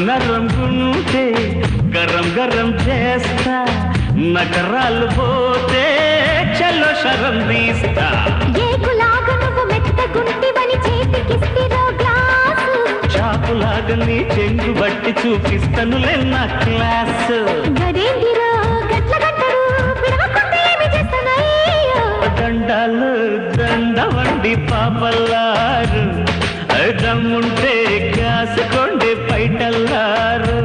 నరం గుంటే గరం గరం చేస్తా నగరాలు పోతే చల్లో శరం తీస్తా ఏకులాగా నువ్వు మెత్తగుంటివని చేతికిస్తిరో గ్లాసు చాకులాగా నీ చెంగు బట్టి చూపిస్తనులే నా క్లాసు గదేంటిరో గట్ల గట్టరు పిడవకుంటే ఏమి చేస్తానయ్యో దండాలు దండవండి పాపల్లారు దమ్ముంటే కాసుకోండి పైటల్లారు